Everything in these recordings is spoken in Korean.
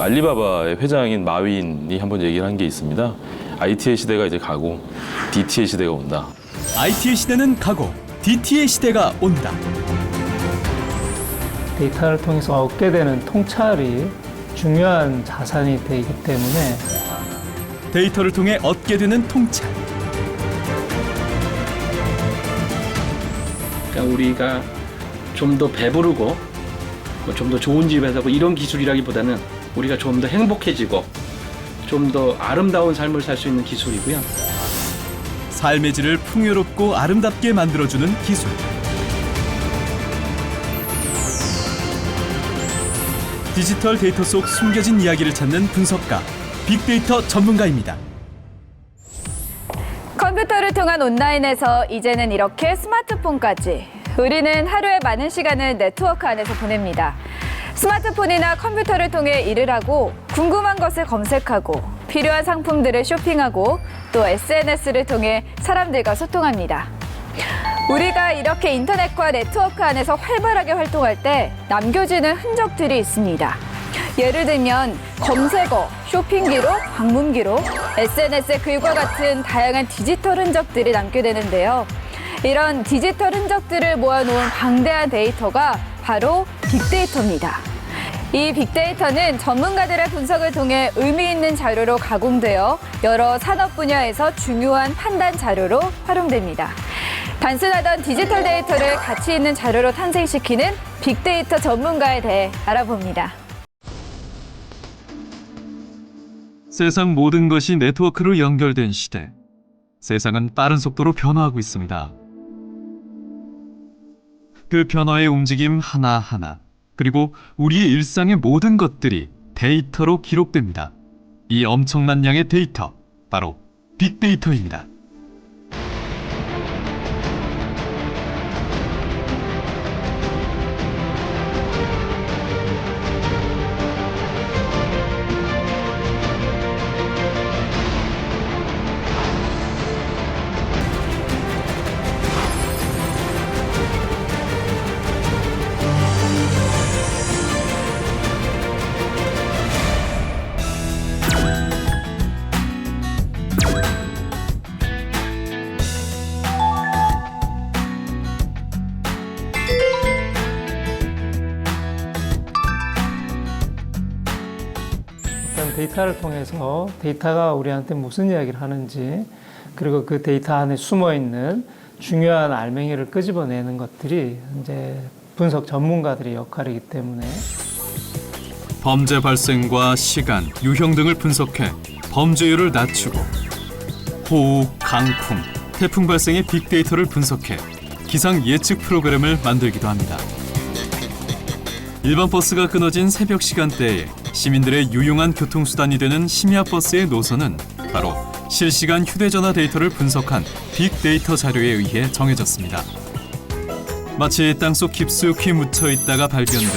알리바바의 회장인 마윈이 한번 얘기를 한 게 있습니다. IT의 시대가 이제 가고 DT의 시대가 온다. IT의 시대는 가고 DT의 시대가 온다. 데이터를 통해서 얻게 되는 통찰이 중요한 자산이 되기 때문에 데이터를 통해 얻게 되는 통찰. 그러니까 우리가 좀 더 배부르고 좀 더 좋은 집에 사고 이런 기술이라기보다는 우리가 좀 더 행복해지고 좀 더 아름다운 삶을 살 수 있는 기술이고요. 삶의 질을 풍요롭고 아름답게 만들어주는 기술. 디지털 데이터 속 숨겨진 이야기를 찾는 분석가, 빅데이터 전문가입니다. 컴퓨터를 통한 온라인에서 이제는 이렇게 스마트폰까지 우리는 하루에 많은 시간을 네트워크 안에서 보냅니다. 스마트폰이나 컴퓨터를 통해 일을 하고 궁금한 것을 검색하고 필요한 상품들을 쇼핑하고 또 SNS를 통해 사람들과 소통합니다. 우리가 이렇게 인터넷과 네트워크 안에서 활발하게 활동할 때 남겨지는 흔적들이 있습니다. 예를 들면 검색어, 쇼핑 기록, 방문 기록, SNS의 글과 같은 다양한 디지털 흔적들이 남게 되는데요. 이런 디지털 흔적들을 모아놓은 방대한 데이터가 바로 빅데이터입니다. 이 빅데이터는 전문가들의 분석을 통해 의미 있는 자료로 가공되어 여러 산업 분야에서 중요한 판단 자료로 활용됩니다. 단순하던 디지털 데이터를 가치 있는 자료로 탄생시키는 빅데이터 전문가에 대해 알아봅니다. 세상 모든 것이 네트워크로 연결된 시대. 세상은 빠른 속도로 변화하고 있습니다. 그 변화의 움직임 하나하나, 그리고 우리의 일상의 모든 것들이 데이터로 기록됩니다. 이 엄청난 양의 데이터, 바로 빅데이터입니다. 어떤 데이터를 통해서 데이터가 우리한테 무슨 이야기를 하는지 그리고 그 데이터 안에 숨어 있는 중요한 알맹이를 끄집어내는 것들이 이제 분석 전문가들의 역할이기 때문에 범죄 발생과 시간, 유형 등을 분석해 범죄율을 낮추고 호우, 강풍, 태풍 발생의 빅데이터를 분석해 기상 예측 프로그램을 만들기도 합니다. 일반 버스가 끊어진 새벽 시간대에 시민들의 유용한 교통수단이 되는 심야버스의 노선은 바로 실시간 휴대전화 데이터를 분석한 빅데이터 자료에 의해 정해졌습니다. 마치 땅속 깊숙이 묻혀있다가 발견돼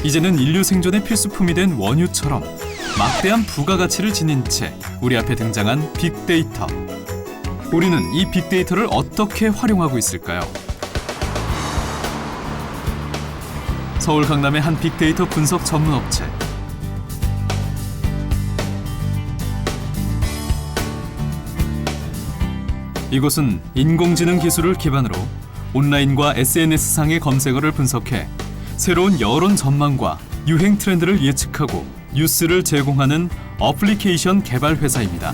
이제는 인류 생존의 필수품이 된 원유처럼 막대한 부가가치를 지닌 채 우리 앞에 등장한 빅데이터. 우리는 이 빅데이터를 어떻게 활용하고 있을까요? 서울 강남의 한 빅데이터 분석 전문 업체. 이곳은 인공지능 기술을 기반으로 온라인과 SNS상의 검색어를 분석해 새로운 여론 전망과 유행 트렌드를 예측하고 뉴스를 제공하는 어플리케이션 개발 회사입니다.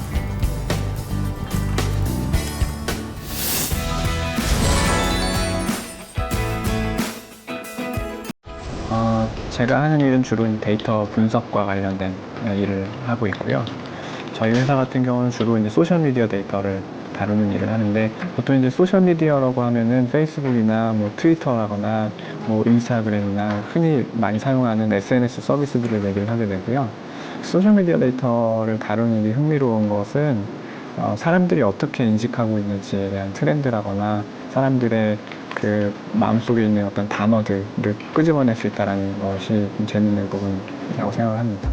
제가 하는 일은 주로 데이터 분석과 관련된 일을 하고 있고요. 저희 회사 같은 경우는 주로 이제 소셜미디어 데이터를 다루는 일을 하는데, 보통 이제 소셜미디어라고 하면은 페이스북이나 뭐 트위터라거나 뭐 인스타그램이나 흔히 많이 사용하는 SNS 서비스들을 얘기를 하게 되고요. 소셜미디어 데이터를 다루는 일이 흥미로운 것은 사람들이 어떻게 인식하고 있는지에 대한 트렌드라거나 사람들의 그 마음속에 있는 어떤 단어들을 끄집어낼 수 있다는 것이 좀 재밌는 부분이라고 생각을 합니다.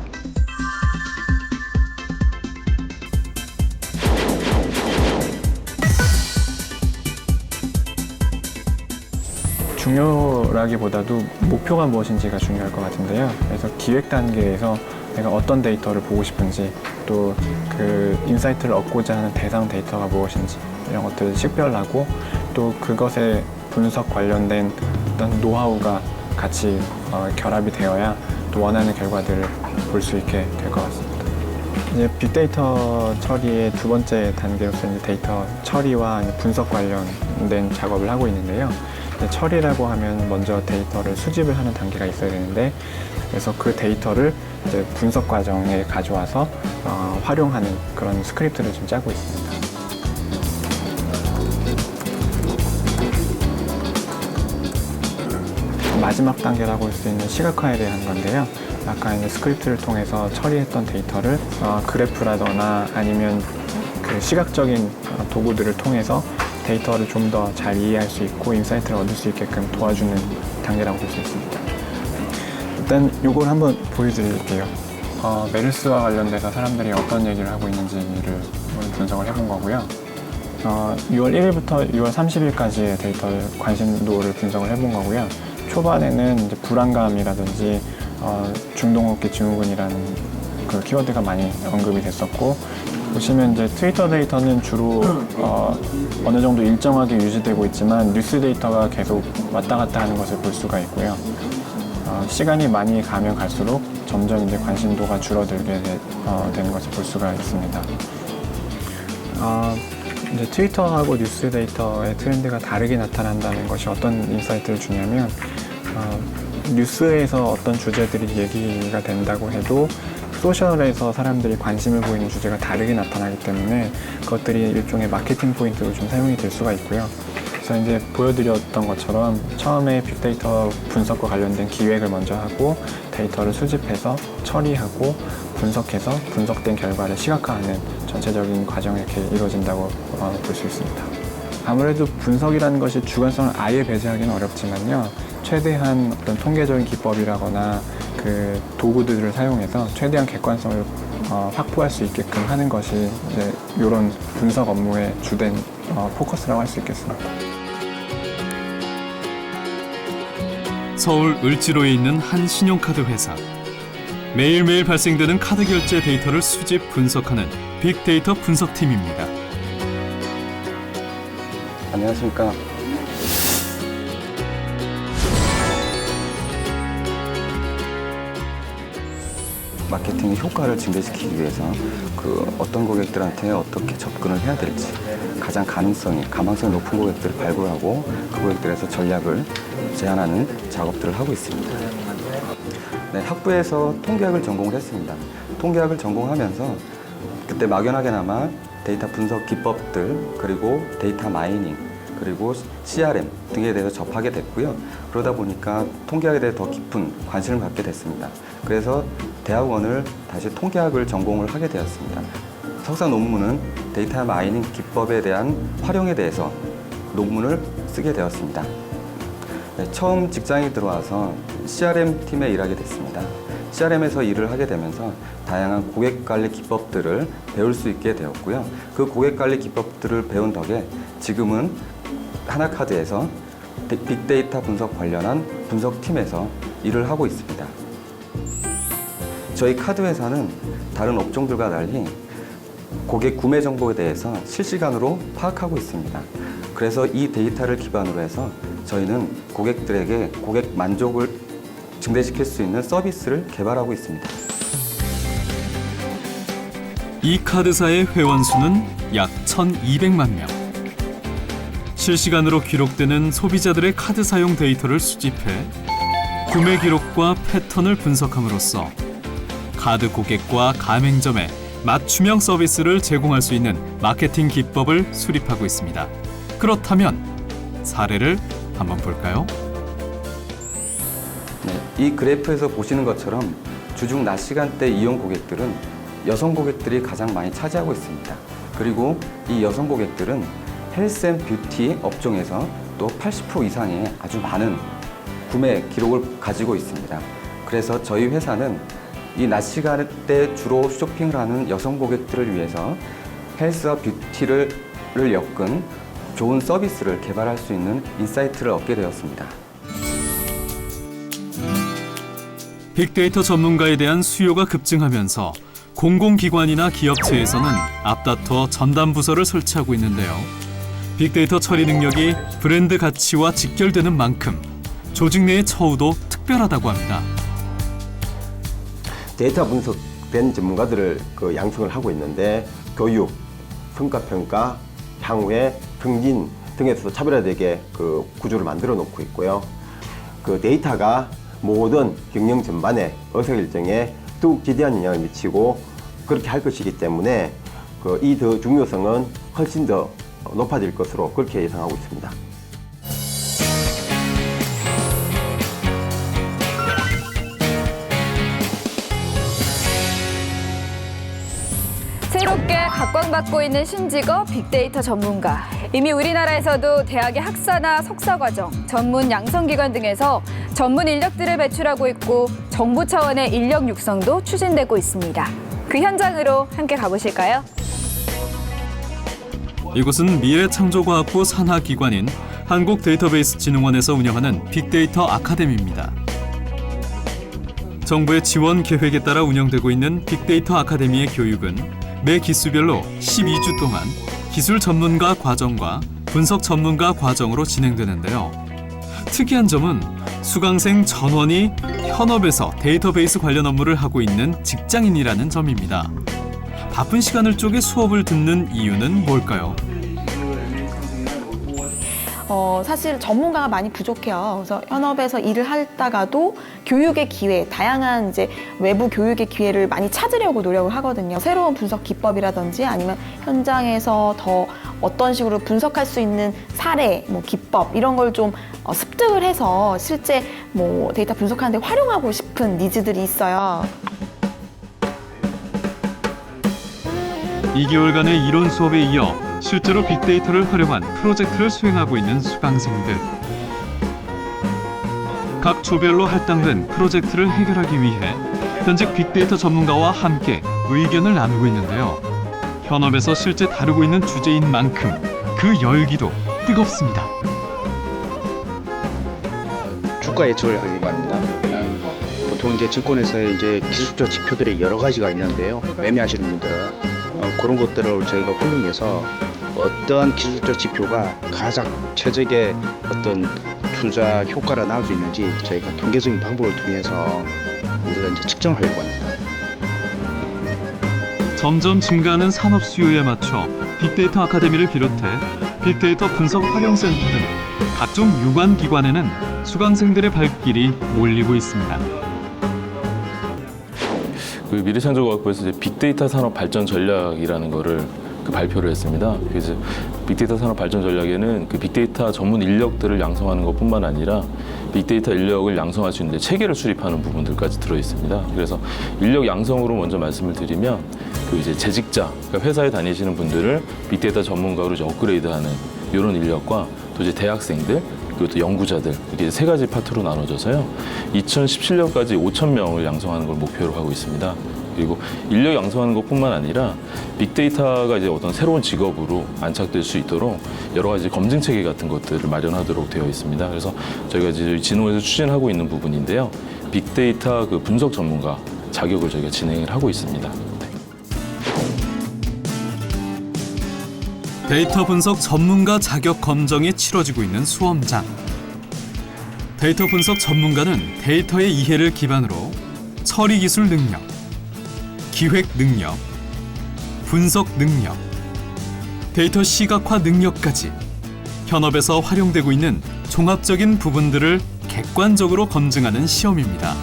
중요라기보다도 목표가 무엇인지가 중요할 것 같은데요. 그래서 기획 단계에서 내가 어떤 데이터를 보고 싶은지, 또 그 인사이트를 얻고자 하는 대상 데이터가 무엇인지 이런 것들을 식별하고, 또 그것에 분석 관련된 어떤 노하우가 같이 결합이 되어야 또 원하는 결과들을 볼 수 있게 될 것 같습니다. 이제 빅데이터 처리의 두 번째 단계로서 이제 데이터 처리와 분석 관련된 작업을 하고 있는데요. 처리라고 하면 먼저 데이터를 수집을 하는 단계가 있어야 되는데, 그래서 그 데이터를 이제 분석 과정에 가져와서 활용하는 그런 스크립트를 좀 짜고 있습니다. 마지막 단계라고 할 수 있는 시각화에 대한 건데요. 아까 이제 스크립트를 통해서 처리했던 데이터를 그래프라거나 아니면 그 시각적인 도구들을 통해서 데이터를 좀 더 잘 이해할 수 있고 인사이트를 얻을 수 있게끔 도와주는 단계라고 볼 수 있습니다. 일단 이걸 한번 보여드릴게요. 메르스와 관련돼서 사람들이 어떤 얘기를 하고 있는지를 분석을 해본 거고요. 6월 1일부터 6월 30일까지의 데이터를 관심도를 분석을 해본 거고요. 초반에는 이제 불안감이라든지 중동호흡기 증후군이라는 그 키워드가 많이 언급이 됐었고, 보시면 이제 트위터 데이터는 주로 어느 정도 일정하게 유지되고 있지만 뉴스 데이터가 계속 왔다 갔다 하는 것을 볼 수가 있고요. 시간이 많이 가면 갈수록 점점 이제 관심도가 줄어들게 되는 것을 볼 수가 있습니다. 이제 트위터하고 뉴스 데이터의 트렌드가 다르게 나타난다는 것이 어떤 인사이트를 주냐면, 뉴스에서 어떤 주제들이 얘기가 된다고 해도 소셜에서 사람들이 관심을 보이는 주제가 다르게 나타나기 때문에 그것들이 일종의 마케팅 포인트로 좀 사용이 될 수가 있고요. 그래서 이제 보여드렸던 것처럼 처음에 빅데이터 분석과 관련된 기획을 먼저 하고 데이터를 수집해서 처리하고 분석해서 분석된 결과를 시각화하는 전체적인 과정이 이렇게 이루어진다고 볼 수 있습니다. 아무래도 분석이라는 것이 주관성을 아예 배제하기는 어렵지만요. 최대한 어떤 통계적인 기법이라거나 그 도구들을 사용해서 최대한 객관성을 확보할 수 있게끔 하는 것이 이제 이런 분석 업무의 주된 포커스라고 할 수 있겠습니다. 서울 을지로에 있는 한 신용카드 회사. 매일매일 발생되는 카드 결제 데이터를 수집 분석하는 빅데이터 분석팀입니다. 안녕하십니까. 마케팅 효과를 증대시키기 위해서 그 어떤 고객들한테 어떻게 접근을 해야 될지 가장 가망성이 높은 고객들을 발굴하고 그 고객들에서 전략을 제안하는 작업들을 하고 있습니다. 네, 학부에서 통계학을 전공을 했습니다. 통계학을 전공하면서 그때 막연하게나마 데이터 분석 기법들, 그리고 데이터 마이닝, 그리고 CRM 등에 대해서 접하게 됐고요. 그러다 보니까 통계학에 대해 더 깊은 관심을 갖게 됐습니다. 그래서 대학원을 다시 통계학을 전공을 하게 되었습니다. 석사 논문은 데이터 마이닝 기법에 대한 활용에 대해서 논문을 쓰게 되었습니다. 네, 처음 직장에 들어와서 CRM 팀에 일하게 됐습니다. CRM에서 일을 하게 되면서 다양한 고객관리 기법들을 배울 수 있게 되었고요. 그 고객관리 기법들을 배운 덕에 지금은 하나카드에서 빅데이터 분석 관련한 분석팀에서 일을 하고 있습니다. 저희 카드 회사는 다른 업종들과 달리 고객 구매 정보에 대해서 실시간으로 파악하고 있습니다. 그래서 이 데이터를 기반으로 해서 저희는 고객들에게 고객 만족을 증대시킬 수 있는 서비스를 개발하고 있습니다. 이 카드사의 회원 수는 약 1,200만 명. 실시간으로 기록되는 소비자들의 카드 사용 데이터를 수집해 구매 기록과 패턴을 분석함으로써 카드 고객과 가맹점에 맞춤형 서비스를 제공할 수 있는 마케팅 기법을 수립하고 있습니다. 그렇다면 사례를 한번 볼까요? 네, 이 그래프에서 보시는 것처럼 주중 낮 시간대 이용 고객들은 여성 고객들이 가장 많이 차지하고 있습니다. 그리고 이 여성 고객들은 헬스 앤 뷰티 업종에서 쪽도 80% 이상의 아주 많은 구매 기록을 가지고 있습니다. 그래서 저희 회사는 이 낮 시간대 주로 쇼핑을 하는 여성 고객들을 위해서 헬스와 뷰티를 엮은 좋은 서비스를 개발할 수 있는 인사이트를 얻게 되었습니다. 빅데이터 전문가에 대한 수요가 급증하면서 공공기관이나 기업체에서는 앞다퉈 전담 부서를 설치하고 있는데요. 빅데이터 처리 능력이 브랜드 가치와 직결되는 만큼 조직 내의 처우도 특별하다고 합니다. 데이터 분석된 전문가들을 양성을 하고 있는데 교육, 성과평가, 향후에 승진 등에서 차별화되게 구조를 만들어 놓고 있고요. 데이터가 모든 경영 전반에 의사결정에 더욱 지대한 영향을 미치고 그렇게 할 것이기 때문에 이 더 중요성은 훨씬 더 높아질 것으로 그렇게 예상하고 있습니다. 새롭게 각광받고 있는 신직업 빅데이터 전문가. 이미 우리나라에서도 대학의 학사나 석사과정, 전문 양성기관 등에서 전문 인력들을 배출하고 있고 정부 차원의 인력 육성도 추진되고 있습니다. 그 현장으로 함께 가보실까요? 이곳은 미래창조과학부 산하기관인 한국데이터베이스진흥원에서 운영하는 빅데이터 아카데미입니다. 정부의 지원 계획에 따라 운영되고 있는 빅데이터 아카데미의 교육은 매 기수별로 12주 동안 기술 전문가 과정과 분석 전문가 과정으로 진행되는데요. 특이한 점은 수강생 전원이 현업에서 데이터베이스 관련 업무를 하고 있는 직장인이라는 점입니다. 바쁜 시간을 쪼개 수업을 듣는 이유는 뭘까요? 사실 전문가가 많이 부족해요. 그래서 현업에서 일을 하다가도 교육의 기회, 다양한 이제 외부 교육의 기회를 많이 찾으려고 노력을 하거든요. 새로운 분석 기법이라든지 아니면 현장에서 더 어떤 식으로 분석할 수 있는 사례, 기법 이런 걸 좀 습득을 해서 실제 데이터 분석하는 데 활용하고 싶은 니즈들이 있어요. 2개월간의 이론 수업에 이어 실제로 빅데이터를 활용한 프로젝트를 수행하고 있는 수강생들. 각 조별로 할당된 프로젝트를 해결하기 위해 현직 빅데이터 전문가와 함께 의견을 나누고 있는데요. 현업에서 실제 다루고 있는 주제인 만큼 그 열기도 뜨겁습니다. 주가 예측을 하기 바랍니다. 보통 이제 증권에서의 이제 기술적 지표들이 여러 가지가 있는데요. 매매하시는 분들은 그런 것들을 저희가 활용해서 어떠한 기술적 지표가 가장 최적의 어떤 투자 효과를 낳을 수 있는지 저희가 통계적인 방법을 통해서 우리가 이제 측정하려고 합니다. 점점 증가하는 산업 수요에 맞춰 빅데이터 아카데미를 비롯해 빅데이터 분석 활용센터 등 각종 유관 기관에는 수강생들의 발길이 몰리고 있습니다. 미래창조과학부에서 이제 빅데이터 산업 발전 전략이라는 거를 발표를 했습니다. 그래서 빅데이터 산업 발전 전략에는 빅데이터 전문 인력들을 양성하는 것뿐만 아니라 빅데이터 인력을 양성할 수 있는 체계를 수립하는 부분들까지 들어 있습니다. 그래서 인력 양성으로 먼저 말씀을 드리면 이제 재직자, 그러니까 회사에 다니시는 분들을 빅데이터 전문가로 이제 업그레이드하는 이런 인력과 또 이제 대학생들 그리고 또 연구자들 이렇게 세 가지 파트로 나눠져서요. 2017년까지 5,000명을 양성하는 걸 목표로 하고 있습니다. 그리고 인력 양성하는 것뿐만 아니라 빅데이터가 이제 어떤 새로운 직업으로 안착될 수 있도록 여러 가지 검증 체계 같은 것들을 마련하도록 되어 있습니다. 그래서 저희가 이제 진흥원에서 추진하고 있는 부분인데요. 빅데이터 분석 전문가 자격을 저희가 진행을 하고 있습니다. 데이터 분석 전문가 자격 검정이 치러지고 있는 수험장. 데이터 분석 전문가는 데이터의 이해를 기반으로 처리 기술 능력, 기획 능력, 분석 능력, 데이터 시각화 능력까지 현업에서 활용되고 있는 종합적인 부분들을 객관적으로 검증하는 시험입니다.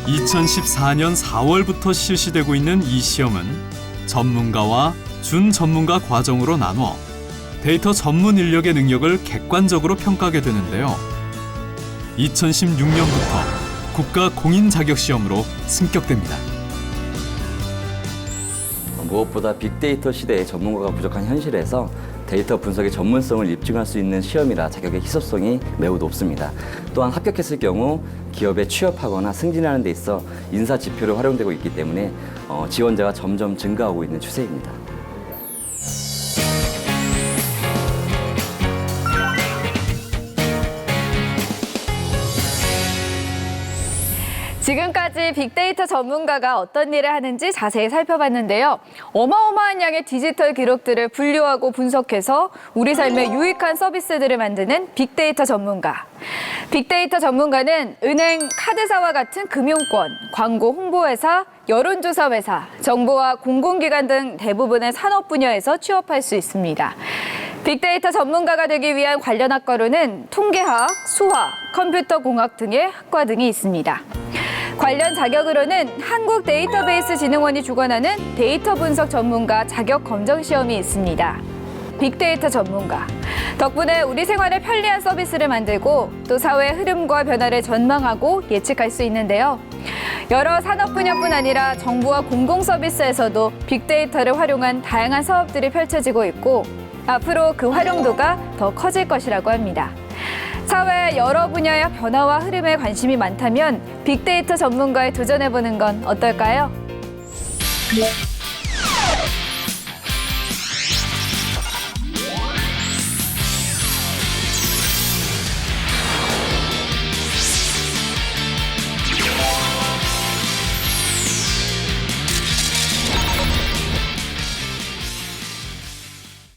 2014년 4월부터 실시되고 있는 이 시험은 전문가와 준전문가 과정으로 나누어 데이터 전문 인력의 능력을 객관적으로 평가하게 되는데요. 2016년부터 국가 공인 자격 시험으로 승격됩니다. 무엇보다 빅데이터 시대에 전문가가 부족한 현실에서 데이터 분석의 전문성을 입증할 수 있는 시험이라 자격의 희소성이 매우 높습니다. 또한 합격했을 경우 기업에 취업하거나 승진하는 데 있어 인사 지표로 활용되고 있기 때문에 지원자가 점점 증가하고 있는 추세입니다. 지금까지 빅데이터 전문가가 어떤 일을 하는지 자세히 살펴봤는데요. 어마어마한 양의 디지털 기록들을 분류하고 분석해서 우리 삶에 유익한 서비스들을 만드는 빅데이터 전문가. 빅데이터 전문가는 은행, 카드사와 같은 금융권, 광고 홍보회사, 여론조사 회사, 정부와 공공기관 등 대부분의 산업 분야에서 취업할 수 있습니다. 빅데이터 전문가가 되기 위한 관련 학과로는 통계학, 수학, 컴퓨터공학 등의 학과 등이 있습니다. 관련 자격으로는 한국데이터베이스진흥원이 주관하는 데이터 분석 전문가 자격 검정 시험이 있습니다. 빅데이터 전문가. 덕분에 우리 생활에 편리한 서비스를 만들고 또 사회의 흐름과 변화를 전망하고 예측할 수 있는데요. 여러 산업 분야뿐 아니라 정부와 공공서비스에서도 빅데이터를 활용한 다양한 사업들이 펼쳐지고 있고 앞으로 그 활용도가 더 커질 것이라고 합니다. 사회의 여러 분야의 변화와 흐름에 관심이 많다면 빅데이터 전문가에 도전해보는 건 어떨까요?